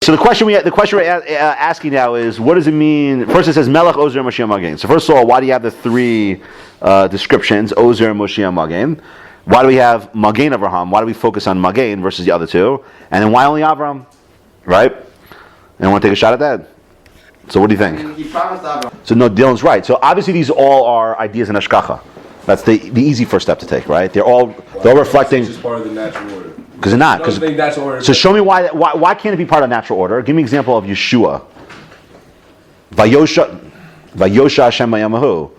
So the question we're asking now is, what does it mean? First it says Melech, Ozer, Moshiach, Magen. So first of all, why do you have the three descriptions, Ozer, Moshiach, Magen? Why do we have Magen Avraham? Why do we focus on Magen versus the other two? And then why only Avram? Right? And I want to take a shot at that. So what do you think? He promised Avram. So no, Dylan's right. So obviously these all are ideas in Hashkacha. That's the easy first step to take, right? They're all reflecting. It's just part of the natural order. Because they're not. So show me why can't it be part of natural order? Give me an example of Yeshua. Vayosha Hashem Mayamahu.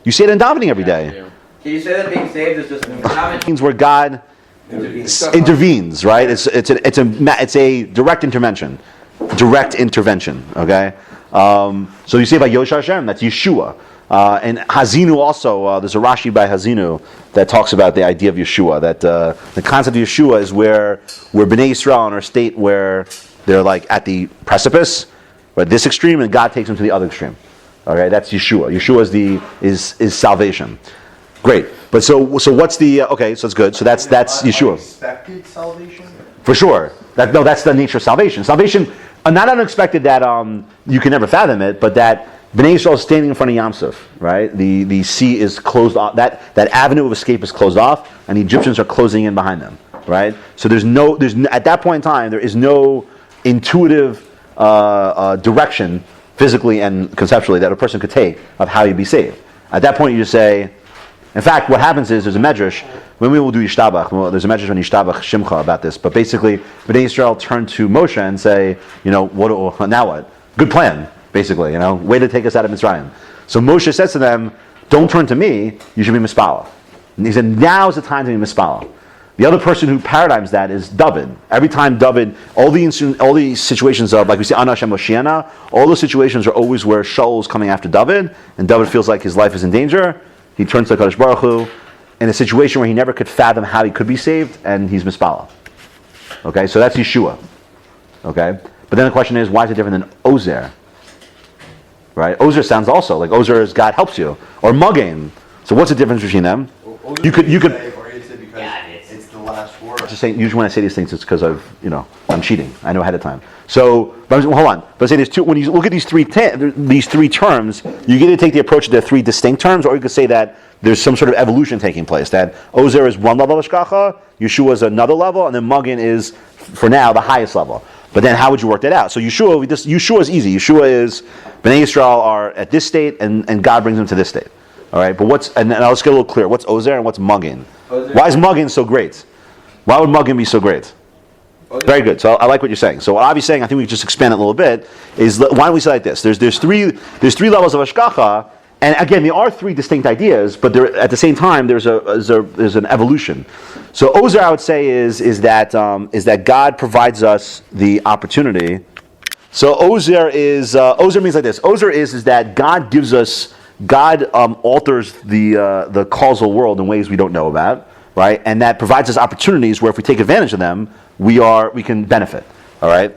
You say it in davening every day. Can you say that being saved is just It means where God intervenes, right? It's a direct intervention. Direct intervention. Okay. So you say Vayosha Hashem. That's Yeshua. And Hazinu also, there's a Rashi by Hazinu that talks about the idea of Yeshua, that the concept of Yeshua is where Bnei Yisrael in our state where they're like at the precipice, right, this extreme, and God takes them to the other extreme. Okay, that's Yeshua. Yeshua is salvation. Great. But so what's the, okay, so it's good. So that's Yeshua. Unexpected salvation? For sure. That's the nature of salvation. Salvation, not unexpected that you can never fathom it, but that Bnei Yisrael is standing in front of Yam Suf, right? The sea is closed off. That avenue of escape is closed off, and the Egyptians are closing in behind them, right? So there's at that point in time there is no intuitive direction, physically and conceptually, that a person could take of how you'd be saved. At that point, you just say. In fact, what happens is there's a medrash when we will do Yishtabach. Well, there's a medrash on Yishtabach Shimcha about this, but basically, Bnei Yisrael turn to Moshe and say, now what? Good plan. Basically, way to take us out of Mitzrayim. So Moshe says to them, don't turn to me, you should be Mispala. And he said, now's the time to be Mispala. The other person who paradigms that is David. Every time David, all these situations of, like we say, Anash and Moshiana, all those situations are always where Shaul is coming after David, and David feels like his life is in danger. He turns to Kadosh Baruch Hu in a situation where he never could fathom how he could be saved, and he's Mispala. Okay, so that's Yeshua. Okay? But then the question is, why is it different than Ozer? Right? Ozer sounds also like Ozer is God helps you, or Magen. So what's the difference between them? You could. Or is it because it's the last word? Just saying. Usually when I say these things, it's because I'm cheating. I know ahead of time. So, hold on. But I say there's two. When you look at these three terms, you get to take the approach that they're three distinct terms, or you could say that there's some sort of evolution taking place. That Ozer is one level of Hashkacha, Yeshua is another level, and then Magen is, for now, the highest level. But then how would you work that out? So Yeshua is easy. Yeshua is Bnei Yisrael are at this state, and God brings them to this state. All right, but and I'll just get a little clear. What's Ozer and what's Magen? Why is Magen so great? Why would Magen be so great? Very good. So I like what you're saying. So what Avi's saying, I think we can just expand it a little bit. Is why don't we say like this? There's three levels of Hashkacha, and again there are three distinct ideas, but at the same time there's an evolution. So Ozer, I would say, is that God provides us the opportunity. So Ozer means like this. Ozer is that God gives us. God alters the causal world in ways we don't know about, right? And that provides us opportunities where if we take advantage of them, we can benefit. All right.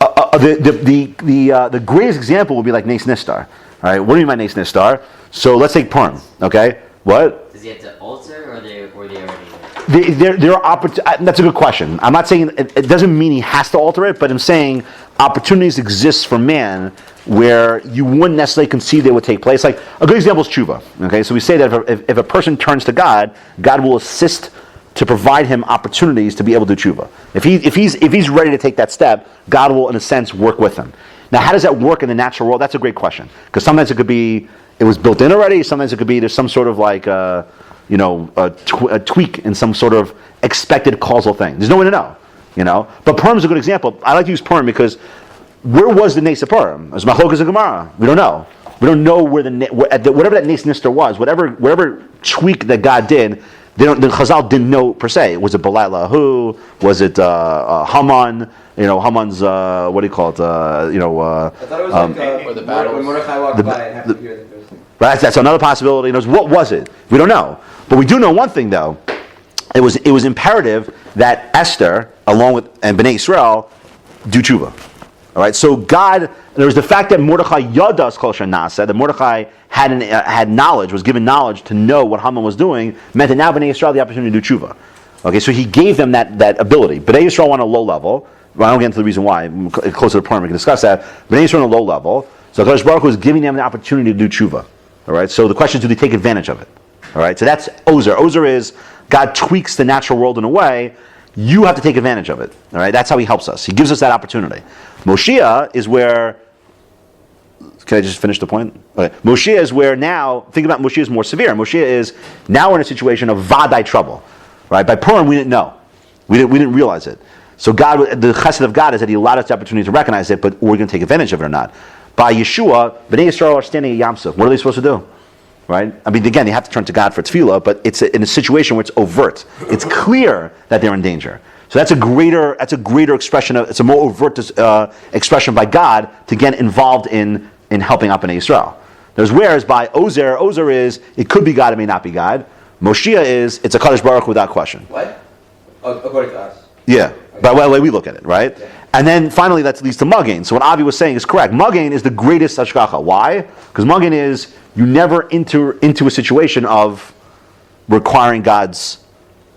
The greatest example would be like Nes Nistar. All right. What do you mean by Nes Nistar? So let's take Purim. Okay. What? Does he have to alter, or they already? There are that's a good question. I'm not saying it doesn't mean he has to alter it, but I'm saying opportunities exist for man where you wouldn't necessarily conceive they would take place. Like a good example is tshuva. Okay, so we say that if a person turns to God, God will assist to provide him opportunities to be able to do tshuva. If he's ready to take that step, God will, in a sense, work with him. Now, how does that work in the natural world? That's a great question, because sometimes it could be it was built in already. Sometimes it could be there's some sort of like a tweak in some sort of expected causal thing. There's no way to know. But Purim is a good example. I like to use Purim because where was the Nes Purim? It was Machlokas and Gemara. We don't know. We don't know where whatever that Nes Nistar was, whatever tweak that God did. The Chazal didn't know per se. Was it Balai Lahu? Was it Haman? Haman's what do you call it? I thought it was or the battles. when Mordechai walked by and had to hear the first thing. Right, that's another possibility. What was it? We don't know. But we do know one thing though. It was imperative that Esther, along with and Bnei Israel, do tshuva. All right. So God, there was the fact that Mordechai yadas kol shanasa, that Mordechai had knowledge, was given knowledge to know what Haman was doing, meant that now Bnei Israel had the opportunity to do tshuva. Okay, so he gave them that ability. Bnei Israel on a low level, Well, I don't get into the reason why. Closer to the point, we can discuss that. Bnei Yisrael on a low level. So HaKadosh Baruch Hu is giving them the opportunity to do tshuva. All right. So the question is, do they take advantage of it? All right. So that's Ozer. Ozer is God tweaks the natural world in a way. You have to take advantage of it. All right. That's how He helps us. He gives us that opportunity. Moshiach is where. Can I just finish the point? Okay. Moshiach is where now. Think about Moshiach is more severe. Moshiach is now we're in a situation of vadai trouble. Right. By Purim we didn't know. We didn't realize it. So God, the chesed of God is that He allowed us the opportunity to recognize it, but we're going to take advantage of it or not. By Yeshua, Bnei Yisrael are standing at Yam Suf. What are they supposed to do? Right? I mean, again, they have to turn to God for Tefilah, but it's in a situation where it's overt. It's clear that they're in danger. So that's a greater expression of, it's a more overt expression by God to get involved in helping out Bnei Yisrael. Whereas by Ozer is, it could be God, it may not be God. Moshiach is, it's a Kadosh Baruch Hu without question. What? Oh, according to us. Yeah, by the way we look at it, right? Yeah. And then finally that leads to Mugging. So what Avi was saying is correct. Mugging is the greatest hashgacha. Why? Because Mugging is, you never enter into a situation of requiring God's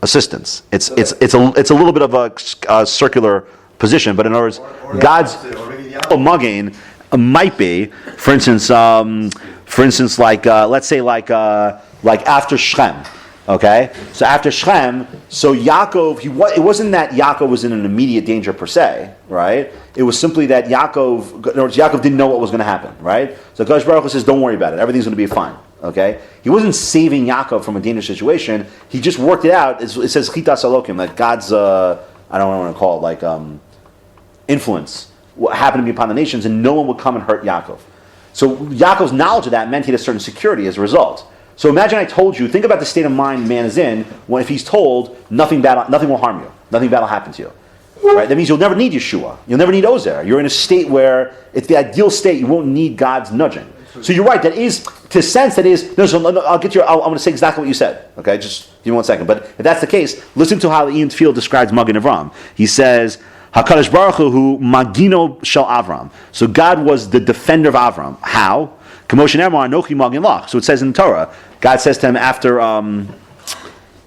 assistance. It's a little bit of a circular position, but in other words, God's Mugging might be, for instance, like let's say like after Shechem. Okay, so after Shechem, so Yaakov, it wasn't that Yaakov was in an immediate danger per se, right? It was simply that Yaakov didn't know what was going to happen, right? So Kadosh Baruch Hu says, don't worry about it, everything's going to be fine, okay? He wasn't saving Yaakov from a dangerous situation, he just worked it out. It says, Chitas Elokim, that God's, I don't know what I want to call it, like influence, what happened to be upon the nations, and no one would come and hurt Yaakov. So Yaakov's knowledge of that meant he had a certain security as a result. So imagine I told you, think about the state of mind man is in when if he's told nothing will harm you, nothing bad will happen to you. Right? That means you'll never need Yeshua. You'll never need Ozer. You're in a state where it's the ideal state. You won't need God's nudging. So you're right. That is, to a sense, that is. No, I'll get you. I'm going to say exactly what you said. Okay, just give me 1 second. But if that's the case, listen to how Ian Field describes Magen Avram. He says, "Hakadosh Baruch Hu Magino Shel Avram." So God was the defender of Avram. How? So it says in the Torah, God says to him after, I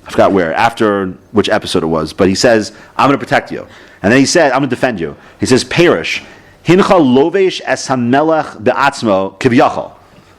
forgot where, after which episode it was, but He says, I'm going to protect you. And then He said, I'm going to defend you. He says, Perish. Hincha lovesh es hamelech be'atzmo kivyachol.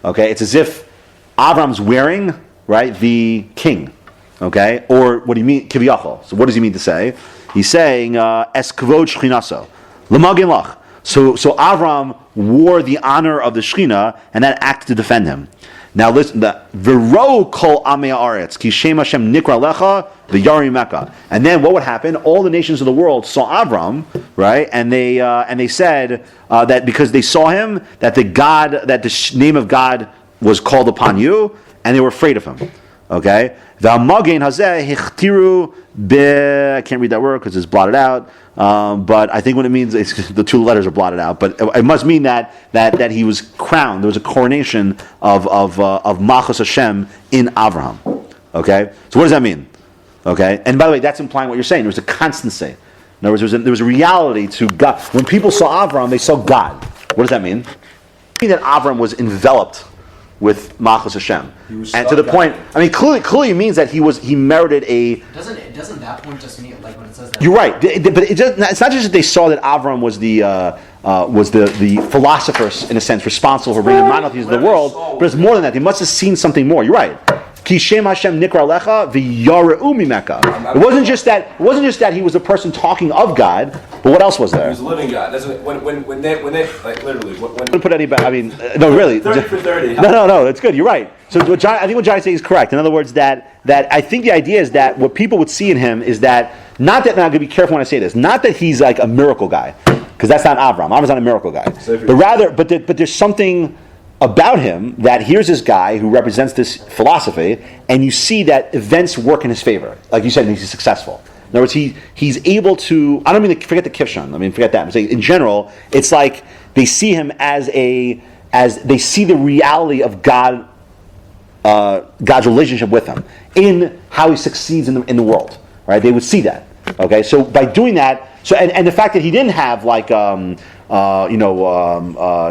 Okay, it's as if Avram's wearing, right, the king. Okay, or what do you mean, kivyachol? So what does he mean to say? He's saying, es kvod shchinaso. L'magin lach. So Avram wore the honor of the Shekhinah, and that acted to defend him. Now listen, the V'ro kol amei haaretz ki shem Hashem nikra lecha v'yarim meka. And then what would happen? All the nations of the world saw Avram, right? And they said that because they saw him, that the name of God was called upon you, and they were afraid of him. Okay, v'hamagen hazeh hichtiru be. I can't read that word because it's blotted out. But I think what it means is the two letters are blotted out. But it must mean that he was crowned. There was a coronation of Malchus Hashem in Avraham. Okay, so what does that mean? Okay, and by the way, that's implying what you're saying. There was a constancy. In other words, there was a reality to God. When people saw Avraham, they saw God. What does that mean? It means that Avraham was enveloped with Malchus Hashem, and to the point. I mean, clearly it means that he merited a. Doesn't that point just mean like when it says that? You're right, but it's not just that they saw that Avram was the philosopher in a sense responsible for bringing monotheism to the world, but it's more than that. They must have seen something more. You're right. Ki shem Hashem nikra lecha v'yare'u mimeka. It wasn't just that he was a person talking of God, but what else was there? He was a living God. That's when they like literally when Put any. I mean, no, really. 30 for 30. No. That's good. You're right. So I think what Johnny saying is correct. In other words, that I think the idea is that what people would see in him is that not that. Now I'm going to be careful when I say this. Not that he's like a miracle guy, because that's not Avram. Avram's not a miracle guy. But rather, but there's something about him that here's this guy who represents this philosophy, and you see that events work in his favor. Like you said, he's successful. In other words, he's able to. I don't mean to forget the kivshon. I mean forget that. I'm saying in general, it's like they see him as they see the reality of God, God's relationship with him in how he succeeds in the world. Right? They would see that. Okay, so by doing that, and the fact that he didn't have like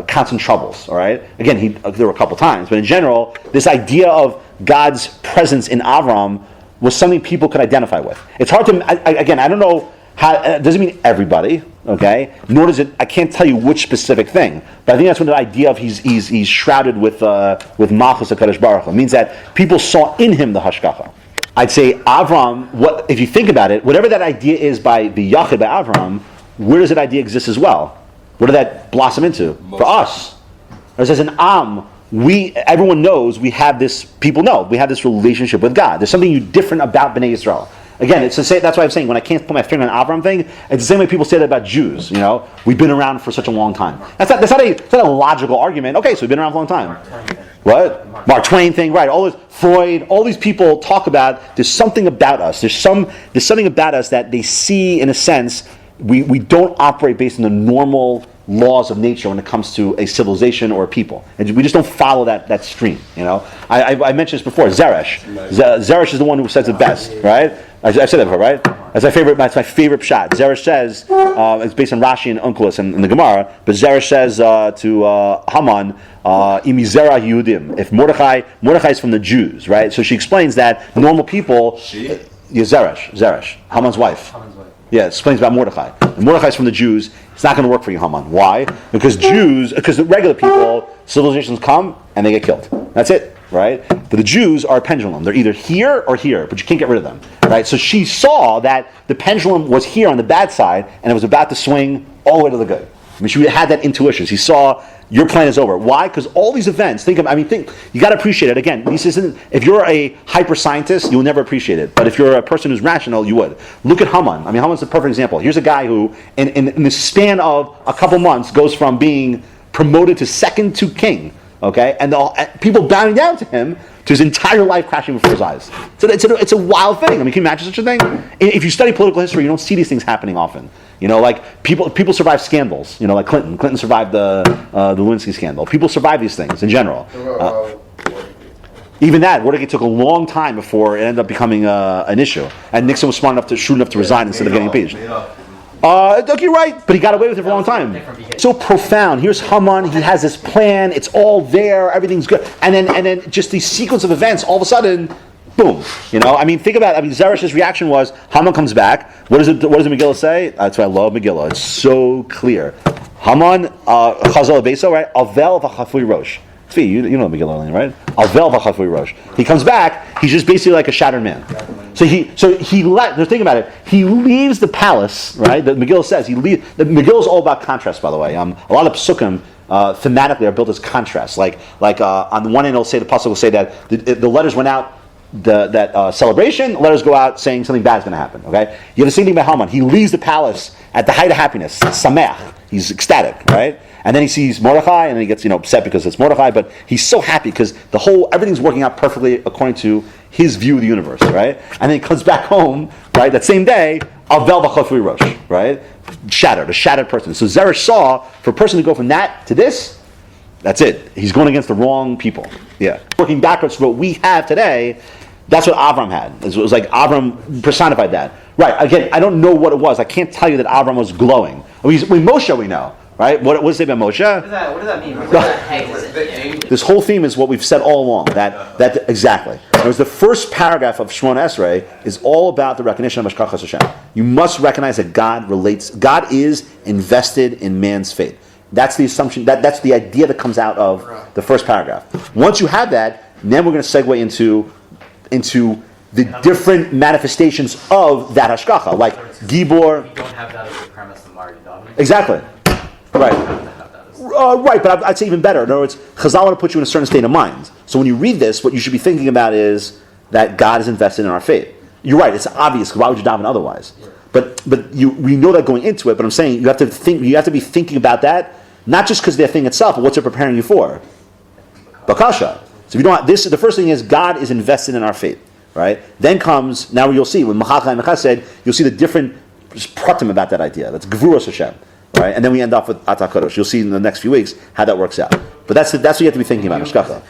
constant troubles. All right. Again, there were a couple times, but in general, this idea of God's presence in Avram was something people could identify with. It's hard to. Again, I don't know how. It doesn't mean everybody. Okay, nor does it. I can't tell you which specific thing, but I think that's when the idea of he's shrouded with Malchus HaKadosh Baruch Hu. It means that people saw in him the hashgacha. I'd say Avram. What if you think about it? Whatever that idea is by the Yachid by Avram, where does that idea exist as well? Where did that blossom into? For us, as an Am, everyone knows we have this. People know we have this relationship with God. There's something different about Bnei Yisrael. Again, it's the same. That's why I'm saying when I can't put my finger on Avram thing, it's the same way people say that about Jews. You know, we've been around for such a long time. That's not a logical argument. Okay, so we've been around for a long time. What? Mark Twain thing, right? All this Freud, all these people talk about. There's something about us. There's something about us that they see in a sense. We don't operate based on the normal laws of nature when it comes to a civilization or a people, and we just don't follow that stream. You know, I mentioned this before. Zeresh, Zeresh is the one who says it best, right? I've said that before, right? That's my favorite shot. Zeresh says it's based on Rashi and Onkelos and the Gemara, but Zeresh says to Haman, "Imizera Yehudim." If Mordechai is from the Jews, right? So she explains that normal people. Zeresh, Haman's wife. Yeah, it explains about Mordechai. If Mordechai's from the Jews, it's not going to work for you, Haman. Why? Because the regular people, civilizations come and they get killed. That's it, right? But the Jews are a pendulum. They're either here or here, but you can't get rid of them, right? So she saw that the pendulum was here on the bad side and it was about to swing all the way to the good. I mean, she had that intuition. She saw your plan is over. Why? Because all these events. You got to appreciate it. Again, if you're a hyper scientist, you'll never appreciate it. But if you're a person who's rational, you would. Look at Haman. I mean, Haman's a perfect example. Here's a guy who, in the span of a couple months, goes from being promoted to second to king. Okay, and people bowing down to him, to his entire life crashing before his eyes. So it's a wild thing. I mean, can you imagine such a thing? If you study political history, you don't see these things happening often. You know, like people survive scandals. You know, like Clinton. Clinton survived the Lewinsky scandal. People survive these things in general. Even that, Watergate took a long time before it ended up becoming an issue. And Nixon was smart enough to resign instead of getting impeached. You're right, but he got away with it for a long time. So profound. Here's Haman. He has this plan. It's all there. Everything's good. And then just the sequence of events. All of a sudden, boom. You know. I mean, think about it. I mean, Zeresh's reaction was Haman comes back. What does the Megillah say? That's why I love Megillah. It's so clear. Haman chazal beso, right? Avel v'chafui rosh. You know Megillah, right? Avel v'chafui rosh. He comes back. He's just basically like a shattered man. So he let. Think about it. He leaves the palace, right? The Megillah says he leaves. The Megillah is all about contrast, by the way. A lot of psukim thematically are built as contrast. Like on the one end, it'll say the pasuk will say that the letters went out. That celebration, letters go out saying something bad is going to happen. Okay, you have the same thing by Haman. He leaves the palace at the height of happiness, sameach. He's ecstatic, right? And then he sees Mordechai, and then he gets upset because it's Mordechai. But he's so happy because everything's working out perfectly according to his view of the universe, right? And then he comes back home, right? That same day, avel v'chafui rosh, right? A shattered person. So Zeresh saw for a person to go from that to this. That's it. He's going against the wrong people. Yeah. Working backwards from what we have today, that's what Avram had. It was like Avram personified that. Right. Again, I don't know what it was. I can't tell you that Avram was glowing. Moshe we know. Right? What does it say about Moshe? What does that mean? What does that This whole theme is what we've said all along. That exactly. It was the first paragraph of Shemona Esrei is all about the recognition of Hashkachas Hashem. You must recognize that God is invested in man's fate. That's the assumption. That's the idea that comes out of the first paragraph. Once you have that, then we're going to segue into the different manifestations of that hashgacha, like Gibor. You don't have that as a premise, the Mari David. Exactly. Right. Right, but I'd say even better. In other words, Chazal want to put you in a certain state of mind. So when you read this, what you should be thinking about is that God is invested in our faith. You're right. It's obvious. Why would you daven otherwise? But we know that going into it. But I'm saying you have to be thinking about that, not just because of the thing itself, but what's it preparing you for. Bakasha. So if you don't, the first thing is God is invested in our faith, right? Then comes, now you'll see, when Machachai and Mechased, you'll see the different pratim about that idea. That's Gvuros Hashem, right? And then we end off with Atah Kodesh. You'll see in the next few weeks how that works out. But that's what you have to be thinking about, Hashgacha.